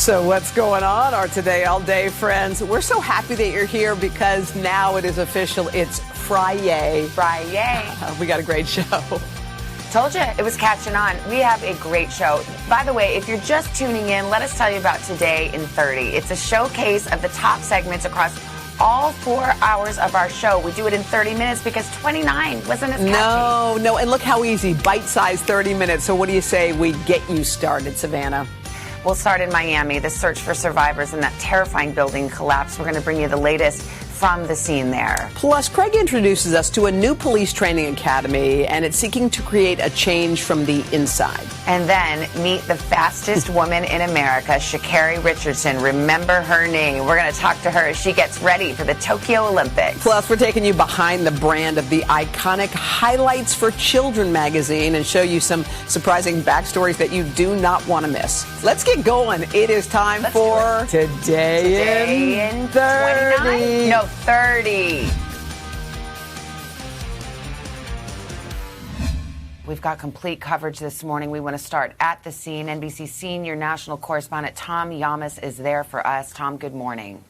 So what's going on, our Today All Day friends? We're so happy that you're here because now it is official. It's Friday. We got a great show. Told you it was catching on. We have a great show. By the way, if you're just tuning in, let us tell you about Today in 30. It's a showcase of the top segments across all 4 hours of our show. We do it in 30 minutes because 29 wasn't as catchy. No, and look how easy. Bite-sized 30 minutes. So what do you say we get you started, Savannah? We'll start in Miami, the search for survivors in that terrifying building collapse. We're going to bring you the latest from the scene there. Plus, Craig introduces us to a new police training academy, and it's seeking to create a change from the inside. And then meet the fastest woman in America, Sha'Carri Richardson. Remember her name. We're going to talk to her as she gets ready for the Tokyo Olympics. Plus, we're taking you behind the brand of the iconic Highlights for Children magazine and show you some surprising backstories that you do not want to miss. Let's get going. It is time for Today in 30. No, 30. We've got complete coverage this morning. We want to start at the scene. NBC senior national correspondent Tom Yamas is there for us. Tom, good morning.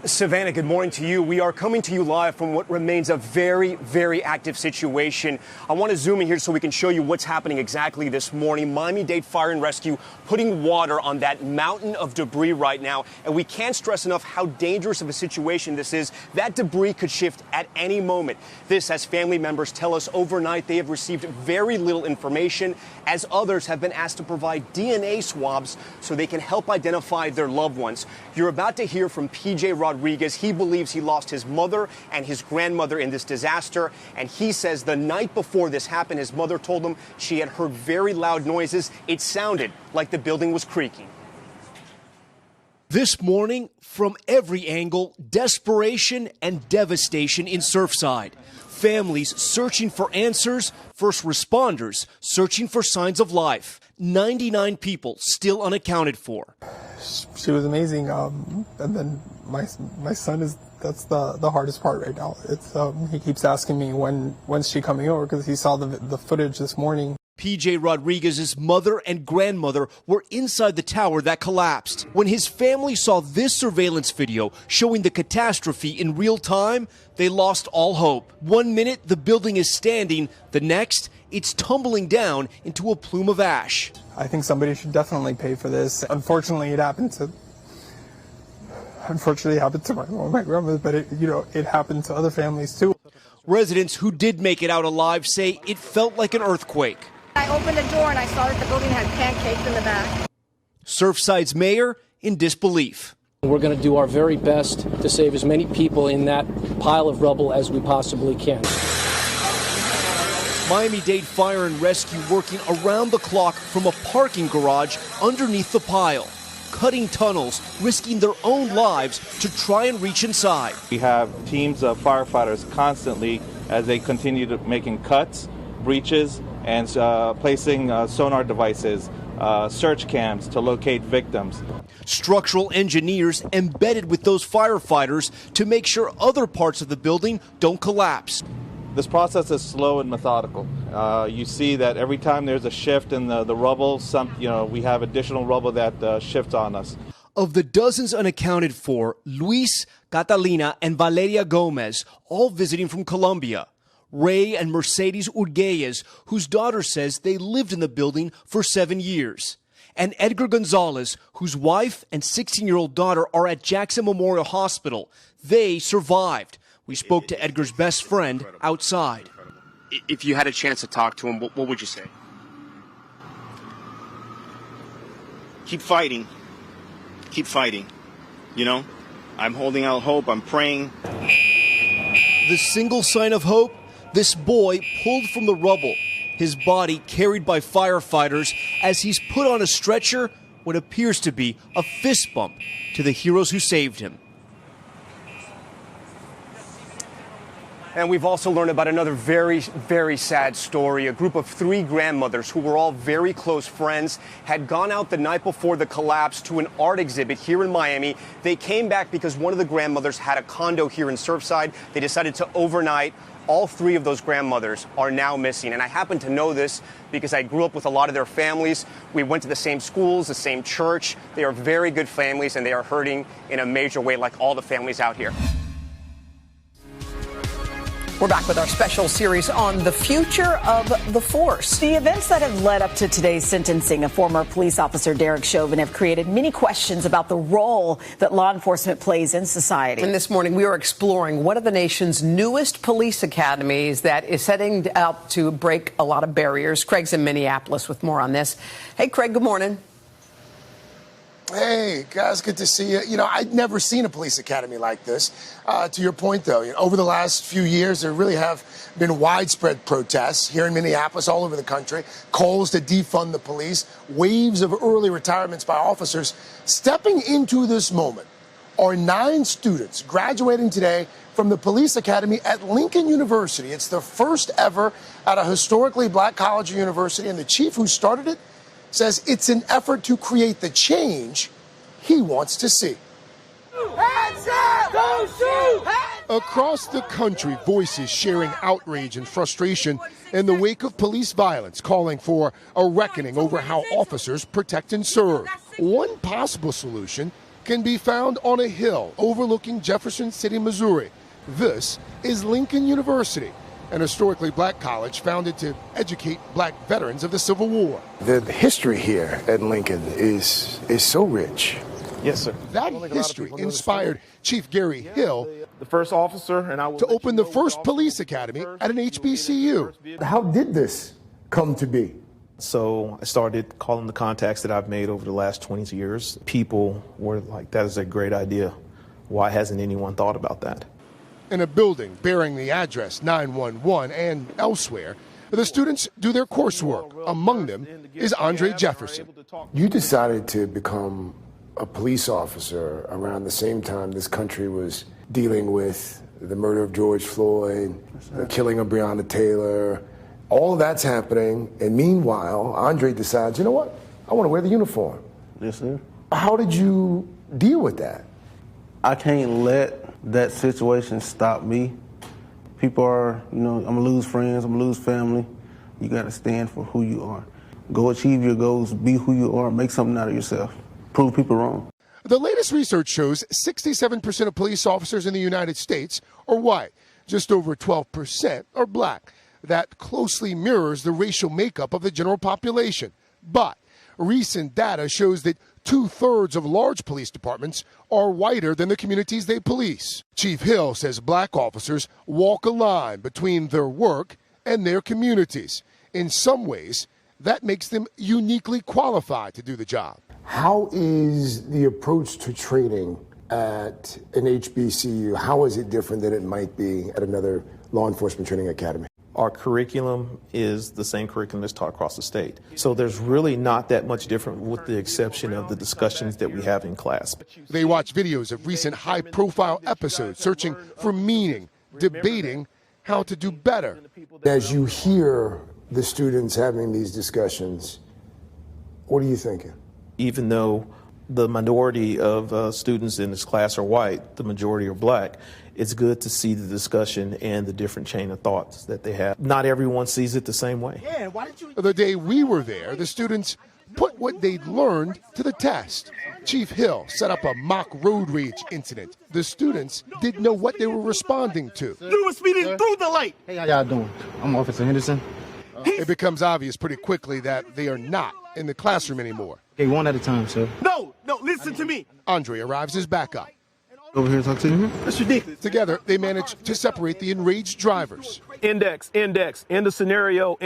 Savannah, good morning to you. We are coming to you live from what remains a very, very active situation. I want to zoom in here so we can show you what's happening exactly this morning. Miami-Dade Fire and Rescue putting water on that mountain of debris right now. And we can't stress enough how dangerous of a situation this is. That debris could shift at any moment. This, as family members tell us overnight, they have received very little information, as others have been asked to provide DNA swabs so they can help identify their loved ones. You're about to hear from PJ Rodriguez. He believes he lost his mother and his grandmother in this disaster. And he says the night before this happened, his mother told him she had heard very loud noises. It sounded like the building was creaking. This morning, from every angle, desperation and devastation in Surfside. Families searching for answers, first responders searching for signs of life. 99 people still unaccounted for. She was amazing, and then my son that's the hardest part right now. It's he keeps asking me when's she coming over because he saw the footage this morning. PJ Rodriguez's mother and grandmother were inside the tower that collapsed. When his family saw this surveillance video showing the catastrophe in real time, they lost all hope. 1 minute, the building is standing. The next, it's tumbling down into a plume of ash. I think somebody should definitely pay for this. Unfortunately, it happened to my grandmother, but it happened to other families too. Residents who did make it out alive say it felt like an earthquake. I opened the door and I saw that the building had pancakes in the back. Surfside's mayor in disbelief. We're going to do our very best to save as many people in that pile of rubble as we possibly can. Miami-Dade Fire and Rescue working around the clock from a parking garage underneath the pile, cutting tunnels, risking their own lives to try and reach inside. We have teams of firefighters constantly as they continue to making cuts, breaches, and placing sonar devices, search cams to locate victims. Structural engineers embedded with those firefighters to make sure other parts of the building don't collapse. This process is slow and methodical. You see that every time there's a shift in the rubble, we have additional rubble that shifts on us. Of the dozens unaccounted for, Luis, Catalina, and Valeria Gomez, all visiting from Colombia. Ray and Mercedes Urguelles, whose daughter says they lived in the building for 7 years. And Edgar Gonzalez, whose wife and 16-year-old daughter are at Jackson Memorial Hospital. They survived. We spoke to Edgar's best friend outside. If you had a chance to talk to him, what would you say? Keep fighting. Keep fighting. I'm holding out hope. I'm praying. The single sign of hope? This boy pulled from the rubble, his body carried by firefighters as he's put on a stretcher, what appears to be a fist bump to the heroes who saved him. And we've also learned about another very, very sad story. A group of 3 grandmothers who were all very close friends had gone out the night before the collapse to an art exhibit here in Miami. They came back because one of the grandmothers had a condo here in Surfside. They decided to overnight. All 3 of those grandmothers are now missing. And I happen to know this because I grew up with a lot of their families. We went to the same schools, the same church. They are very good families, and they are hurting in a major way like all the families out here. We're back with our special series on the future of the force. The events that have led up to today's sentencing of former police officer Derek Chauvin have created many questions about the role that law enforcement plays in society. And this morning, we are exploring one of the nation's newest police academies that is setting out to break a lot of barriers. Craig's in Minneapolis with more on this. Hey, Craig, good morning. Hey, guys, good to see you. You know, I'd never seen a police academy like this. To your point, though, over the last few years, there really have been widespread protests here in Minneapolis, all over the country, calls to defund the police, waves of early retirements by officers. Stepping into this moment are 9 students graduating today from the police academy at Lincoln University. It's the first ever at a historically black college or university, and the chief who started it says it's an effort to create the change he wants to see. Hands up! Don't shoot! Across the country, voices sharing outrage and frustration in the wake of police violence, calling for a reckoning over how officers protect and serve. One possible solution can be found on a hill overlooking Jefferson City, Missouri. This is Lincoln University, an historically black college founded to educate black veterans of the Civil War. The history here at Lincoln is so rich. Yes, sir. That history inspired Chief Gary Hill, the first officer, and I to open the first police academy at an HBCU. How did this come to be? So I started calling the contacts that I've made over the last 20 years. People were like, that is a great idea. Why hasn't anyone thought about that? In a building bearing the address 911 and elsewhere, the students do their coursework. Among them is Andre Jefferson. You decided to become a police officer around the same time this country was dealing with the murder of George Floyd, the killing of Breonna Taylor. All of that's happening, and meanwhile, Andre decides, you know what? I want to wear the uniform. Yes, sir. How did you deal with that? I can't let that situation stop me. People are, I'm gonna lose friends, I'm gonna lose family. You gotta stand for who you are. Go achieve your goals, be who you are, make something out of yourself, prove people wrong. The latest research shows 67% of police officers in the United States are white. Just over 12% are black. That closely mirrors the racial makeup of the general population. But recent data shows that 2/3 of large police departments are whiter than the communities they police. Chief Hill says black officers walk a line between their work and their communities. In some ways, that makes them uniquely qualified to do the job. How is the approach to training at an HBCU, how is it different than it might be at another law enforcement training academy? Our curriculum is the same curriculum that's taught across the state. So there's really not that much different with the exception of the discussions that we have in class. They watch videos of recent high-profile episodes, searching for meaning, debating how to do better. As you hear the students having these discussions, what are you thinking? Even though the minority of students in this class are white, the majority are black, it's good to see the discussion and the different chain of thoughts that they have. Not everyone sees it the same way. The day we were there, the students put what they'd learned to the test. Chief Hill set up a mock road rage incident. The students didn't know what they were responding to. You were speeding through the light. Hey, how y'all doing? I'm Officer Henderson. It becomes obvious pretty quickly that they are not in the classroom anymore. Okay, one at a time, sir. No, listen to me. Andre arrives as backup. Over here and talk to you. That's ridiculous. Together, they manage to separate the enraged drivers. Index, end the scenario.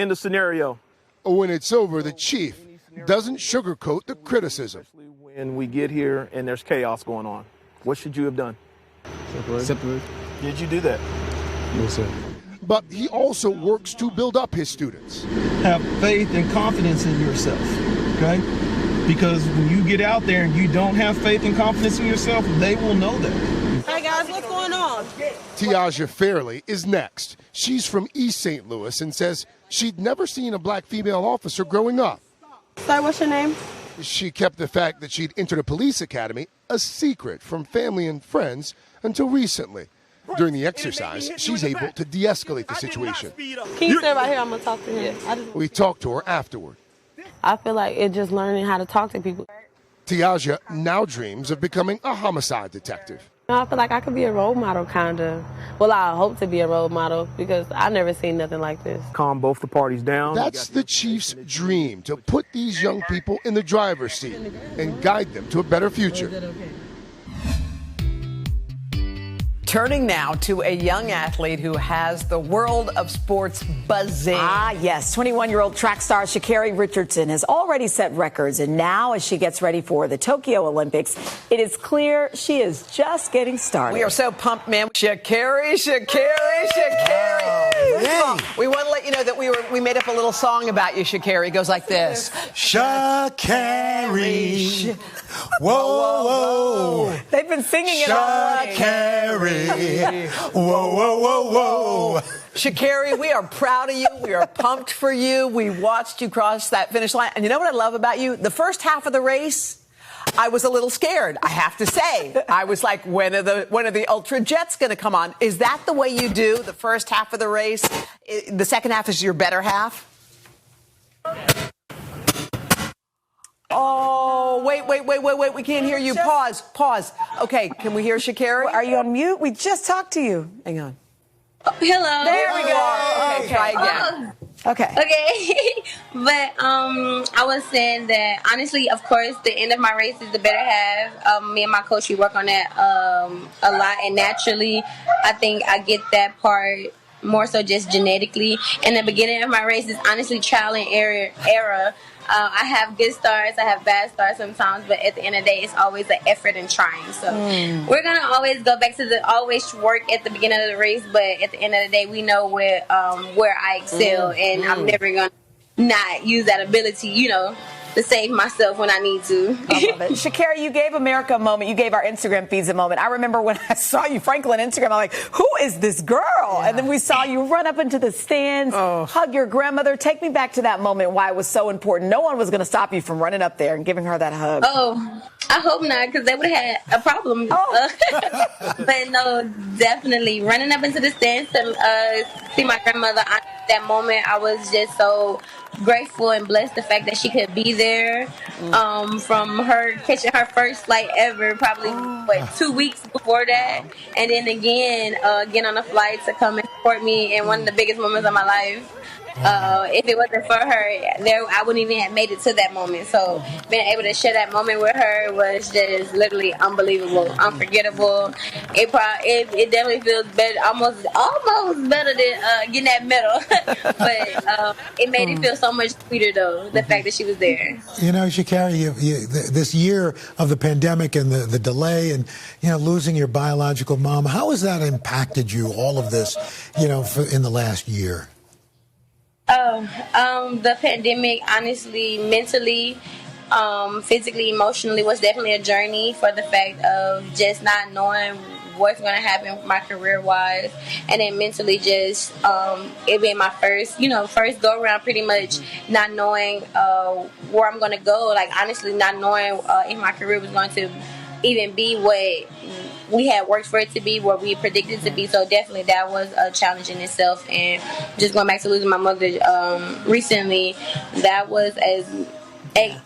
When it's over, the chief doesn't sugarcoat the criticism. When we get here and there's chaos going on, what should you have done? Separate. Did you do that? Yes, sir. But he also works to build up his students. Have faith and confidence in yourself, okay? Because when you get out there and you don't have faith and confidence in yourself, they will know that. Hey guys, what's going on? Tiaja Fairley is next. She's from East St. Louis and says she'd never seen a black female officer growing up. Sorry, what's your name? She kept the fact that she'd entered a police academy a secret from family and friends until recently. During the exercise, she's able to de-escalate the situation. Can you stay right here? I'm going to talk to him. We talked to her afterward. I feel like it's just learning how to talk to people. Tiaja now dreams of becoming a homicide detective. I feel like I could be a role model, kind of. Well, I hope to be a role model because I never seen nothing like this. Calm both the parties down. That's the chief's dream, to put these young people in the driver's seat and guide them to a better future. Turning now to a young athlete who has the world of sports buzzing. Yes. 21-year-old track star Sha'Carri Richardson has already set records. And now, as she gets ready for the Tokyo Olympics, it is clear she is just getting started. We are so pumped, man. Sha'Carri. We want to let you know that we made up a little song about you, Sha'Carri. It goes like this. Sha'Carri. Whoa, whoa. They've been singing it all night. Sha'Carri. Whoa, whoa, whoa, whoa. Sha'Carri, we are proud of you. We are pumped for you. We watched you cross that finish line. And you know what I love about you? The first half of the race, I was a little scared, I have to say. I was like, when are the Ultra Jets going to come on? Is that the way you do the first half of the race? The second half is your better half? Oh, wait. We can't hear you. Pause. Okay, can we hear Sha'Carri? Are you on mute? We just talked to you. Hang on. Hello. There we go. Okay, try again. Okay. But I was saying that, honestly, of course, the end of my race is the better half. Me and my coach, we work on that a lot. And naturally, I think I get that part more so just genetically. And the beginning of my race is honestly trial and error. I have good starts, I have bad starts sometimes, but at the end of the day, it's always an effort and trying. So we're going to always go back to always work at the beginning of the race, but at the end of the day, we know where I excel, and I'm never going to not use that ability, to save myself when I need to. I love it. Sha'Carri, you gave America a moment. You gave our Instagram feeds a moment. I remember when I saw you, Franklin, Instagram, I'm like, who is this girl? Yeah. And then we saw you run up into the stands, hug your grandmother. Take me back to that moment, why it was so important. No one was going to stop you from running up there and giving her that hug. Oh, I hope not, because they would have had a problem. But no, definitely. Running up into the stands to see my grandmother, at that moment, I was just so grateful and blessed the fact that she could be there, from her catching her first flight ever, probably 2 weeks before that, and then again on a flight to come and support me in one of the biggest moments of my life. If it wasn't for her, I wouldn't even have made it to that moment. So being able to share that moment with her was just literally unbelievable, unforgettable. It definitely feels better, almost better than getting that medal. But it made it feel so much sweeter, though, the fact that she was there. Sha'Carri, this year of the pandemic and the delay and losing your biological mom, how has that impacted you? All of this, in the last year. The pandemic, honestly, mentally, physically, emotionally, was definitely a journey for the fact of just not knowing what's going to happen my career-wise, and then mentally just it being my first go-around, pretty much not knowing where I'm going to go, like honestly not knowing if my career was going to even be what we had worked for it to be, what we predicted to be. So definitely that was a challenge in itself. And just going back to losing my mother recently, that was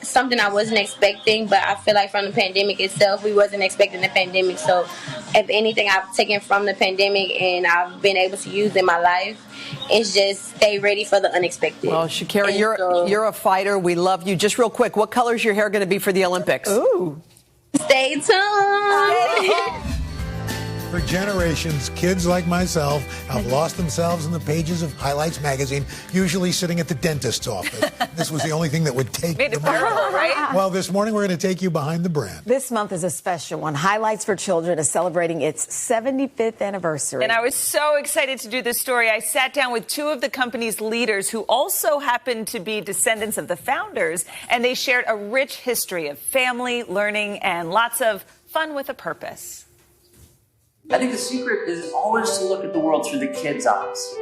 something I wasn't expecting, but I feel like from the pandemic itself, we wasn't expecting the pandemic. So if anything I've taken from the pandemic and I've been able to use in my life, it's just stay ready for the unexpected. Well, Sha'Carri, you're a fighter. We love you. Just real quick, what color is your hair going to be for the Olympics? Ooh. Stay tuned. For generations, kids like myself have lost themselves in the pages of Highlights magazine, usually sitting at the dentist's office. This was the only thing that would take Made it them bearable, right? Well, this morning we're going to take you behind the brand. This month is a special one. Highlights for Children is celebrating its 75th anniversary. And I was so excited to do this story. I sat down with two of the company's leaders who also happen to be descendants of the founders, and they shared a rich history of family, learning, and lots of fun with a purpose. I think the secret is always to look at the world through the kids' eyes.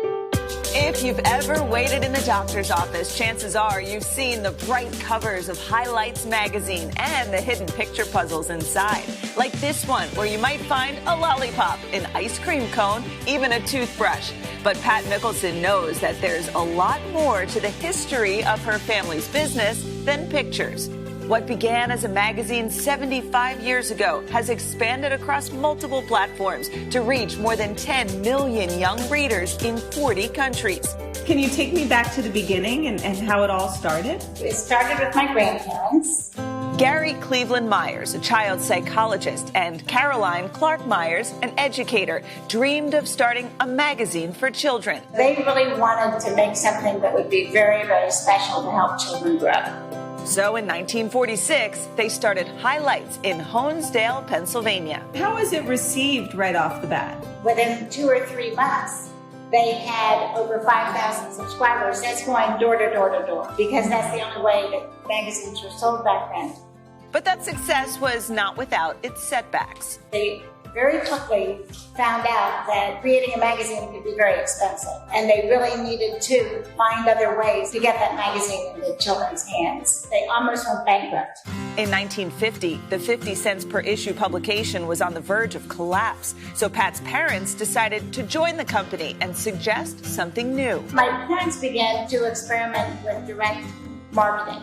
If you've ever waited in the doctor's office, chances are you've seen the bright covers of Highlights magazine and the hidden picture puzzles inside. Like this one, where you might find a lollipop, an ice cream cone, even a toothbrush. But Pat Mickelson knows that there's a lot more to the history of her family's business than pictures. What began as a magazine 75 years ago has expanded across multiple platforms to reach more than 10 million young readers in 40 countries. Can you take me back to the beginning and how it all started? It started with my grandparents. Gary Cleveland Myers, a child psychologist, and Caroline Clark Myers, an educator, dreamed of starting a magazine for children. They really wanted to make something that would be very, very special to help children grow. So in 1946, they started Highlights in Honesdale, Pennsylvania. How was it received right off the bat? Within 2 or 3 months, they had over 5,000 subscribers. That's going door to door to door, because that's the only way that magazines were sold back then. But that success was not without its setbacks. They very quickly found out that creating a magazine could be very expensive, and they really needed to find other ways to get that magazine into children's hands. They almost went bankrupt. In 1950, the 50 cents per issue publication was on the verge of collapse. So Pat's parents decided to join the company and suggest something new. My parents began to experiment with direct marketing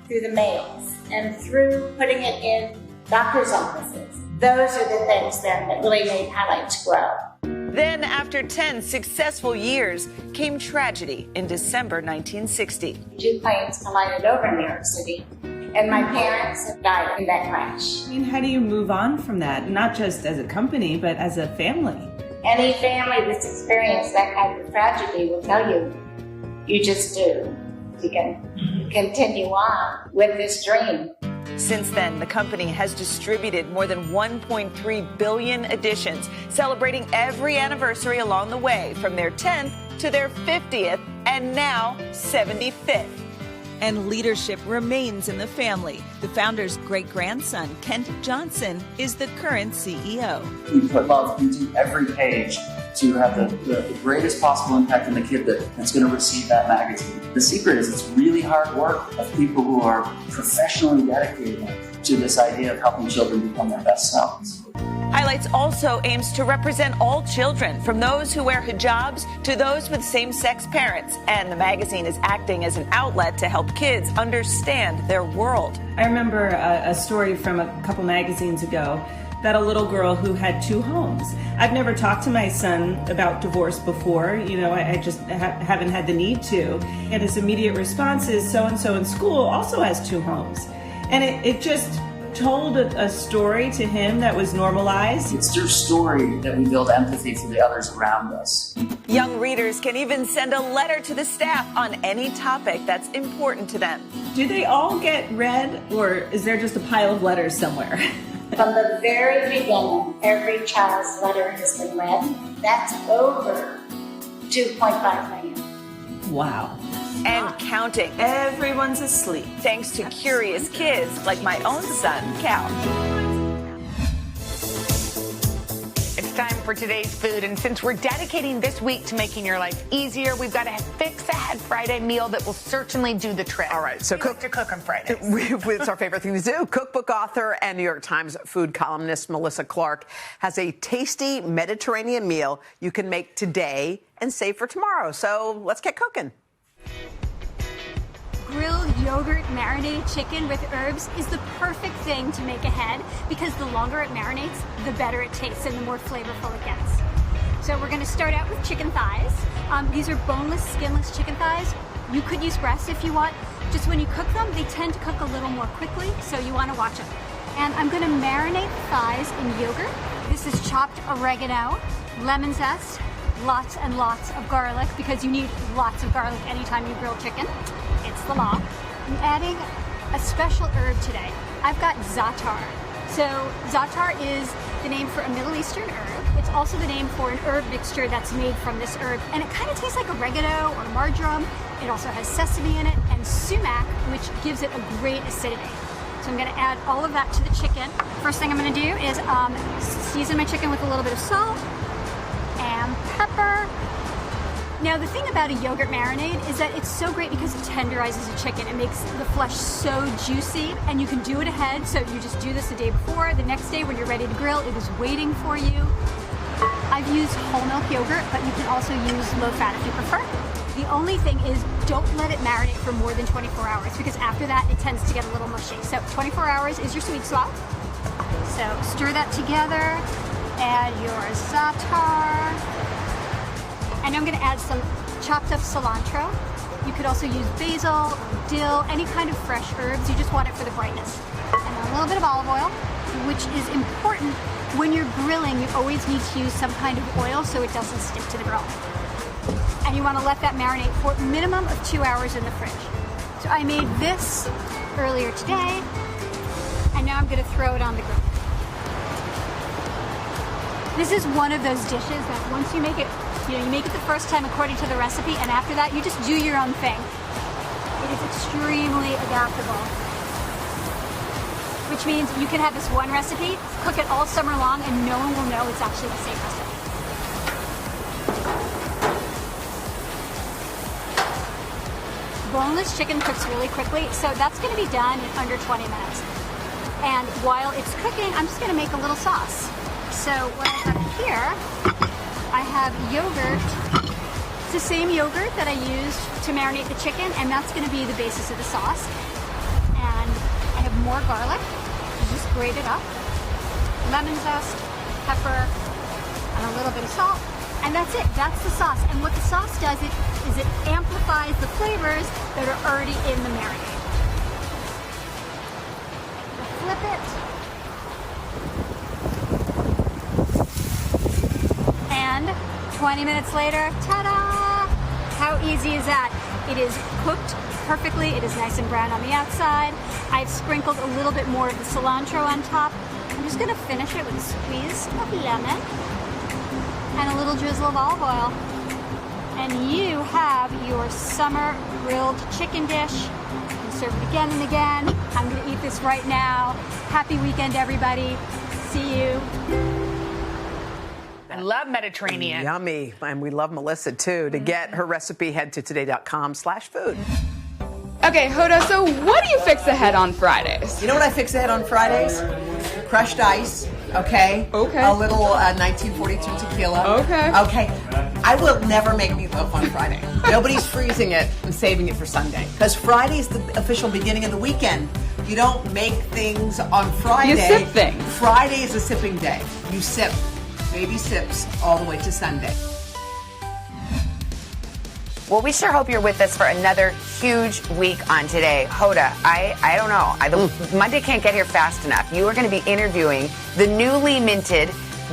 through the mails and through putting it in doctors' offices. Those are the things then that really made Highlights grow. Then, after 10 successful years, came tragedy in December 1960. 2 planes collided over New York City, and my parents died in that crash. I mean, how do you move on from that? Not just as a company, but as a family. Any family that's experienced that kind of tragedy will tell you, you just do. You can continue on with this dream. Since then, the company has distributed more than 1.3 billion editions, celebrating every anniversary along the way, from their 10th to their 50th and now 75th. And leadership remains in the family. The founder's great-grandson, Kent Johnson, is the current CEO. We put love into every page to have the greatest possible impact on the kid that's going to receive that magazine. The secret is it's really hard work of people who are professionally dedicated to this idea of helping children become their best selves. Highlights also aims to represent all children, from those who wear hijabs to those with same-sex parents. And the magazine is acting as an outlet to help kids understand their world. I remember a story from a couple magazines ago about a little girl who had 2 homes. I've never talked to my son about divorce before. You know, I just haven't had the need to. And his immediate response is, so-and-so in school also has 2 homes. And it just told a story to him that was normalized. It's through story that we build empathy for the others around us. Young readers can even send a letter to the staff on any topic that's important to them. Do they all get read, or is there just a pile of letters somewhere? From the very beginning, every child's letter has been read. That's over 2.5 million. Wow. And counting. Everyone's asleep, thanks to curious kids like my own son, Cal. It's time for today's food, and since we're dedicating this week to making your life easier, we've got to fix a Head Friday meal that will certainly do the trick. All right, so cook to cook on Fridays. It's our favorite thing to do. Cookbook author and New York Times food columnist Melissa Clark has a tasty Mediterranean meal you can make today and save for tomorrow. So let's get cooking. Grilled yogurt marinated chicken with herbs is the perfect thing to make ahead, because the longer it marinates, the better it tastes and the more flavorful it gets. So we're going to start out with chicken thighs. These are boneless, skinless chicken thighs. You could use breasts if you want. Just when you cook them, they tend to cook a little more quickly, so you want to watch them. And I'm going to marinate thighs in yogurt. This is chopped oregano, lemon zest, lots and lots of garlic, because you need lots of garlic anytime you grill chicken. It's the law. I'm adding a special herb today. I've got za'atar. So za'atar is the name for a Middle Eastern herb. It's also the name for an herb mixture that's made from this herb. And it kind of tastes like oregano or marjoram. It also has sesame in it and sumac, which gives it a great acidity. So I'm going to add all of that to the chicken. First thing I'm going to do is season my chicken with a little bit of salt and pepper. Now the thing about a yogurt marinade is that it's so great because it tenderizes the chicken. It makes the flesh so juicy, and you can do it ahead. So you just do this the day before. The next day when you're ready to grill, it is waiting for you. I've used whole milk yogurt, but you can also use low fat if you prefer. The only thing is don't let it marinate for more than 24 hours because after that it tends to get a little mushy. So 24 hours is your sweet spot. So stir that together, add your za'atar, and I'm going to add some chopped up cilantro. You could also use basil, dill, any kind of fresh herbs. You just want it for the brightness. And a little bit of olive oil, which is important. When you're grilling, you always need to use some kind of oil so it doesn't stick to the grill. And you want to let that marinate for a minimum of 2 hours in the fridge. So I made this earlier today, and now I'm going to throw it on the grill. This is one of those dishes that once you make it, you make it the first time according to the recipe, and after that you just do your own thing. It is extremely adaptable. Which means you can have this one recipe, cook it all summer long, and no one will know it's actually the same recipe. Boneless chicken cooks really quickly, so that's going to be done in under 20 minutes. And while it's cooking, I'm just going to make a little sauce. So what I have here, I have yogurt. It's the same yogurt that I used to marinate the chicken, and that's going to be the basis of the sauce. And I have more garlic. Just grate it up, lemon zest, pepper, and a little bit of salt, and that's it. That's the sauce. And what the sauce does is it amplifies the flavors that are already in the marinade. Flip it, and 20 minutes later, ta-da! How easy is that? It is cooked perfectly. It is nice and brown on the outside. I've sprinkled a little bit more of the cilantro on top. I'm just going to finish it with a squeeze of lemon and a little drizzle of olive oil. And you have your summer grilled chicken dish. You can serve it again and again. I'm going to eat this right now. Happy weekend, everybody. See you. I love Mediterranean. Yummy. And we love Melissa, too. To get her recipe, head to today.com/food. Okay, Hoda, so what do you fix ahead on Fridays? You know what I fix ahead on Fridays? Crushed ice, okay? Okay. A little 1942 tequila. Okay. Okay. I will never make meatloaf on Friday. Nobody's freezing it and saving it for Sunday. Because Friday is the official beginning of the weekend. You don't make things on Friday. You sip things. Friday is a sipping day. You sip. Baby sips all the way to Sunday. Well, we sure hope you're with us for another huge week on Today. Hoda, I don't know. Monday can't get here fast enough. You are going to be interviewing the newly minted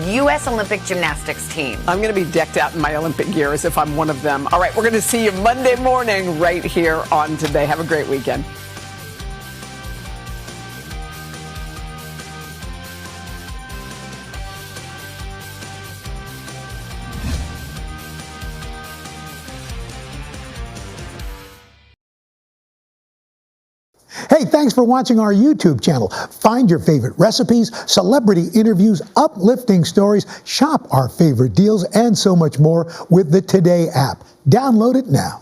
U.S. Olympic gymnastics team. I'm going to be decked out in my Olympic gear as if I'm one of them. All right, we're going to see you Monday morning right here on Today. Have a great weekend. Hey, thanks for watching our YouTube channel. Find your favorite recipes, celebrity interviews, uplifting stories, shop our favorite deals, and so much more with the Today app. Download it now.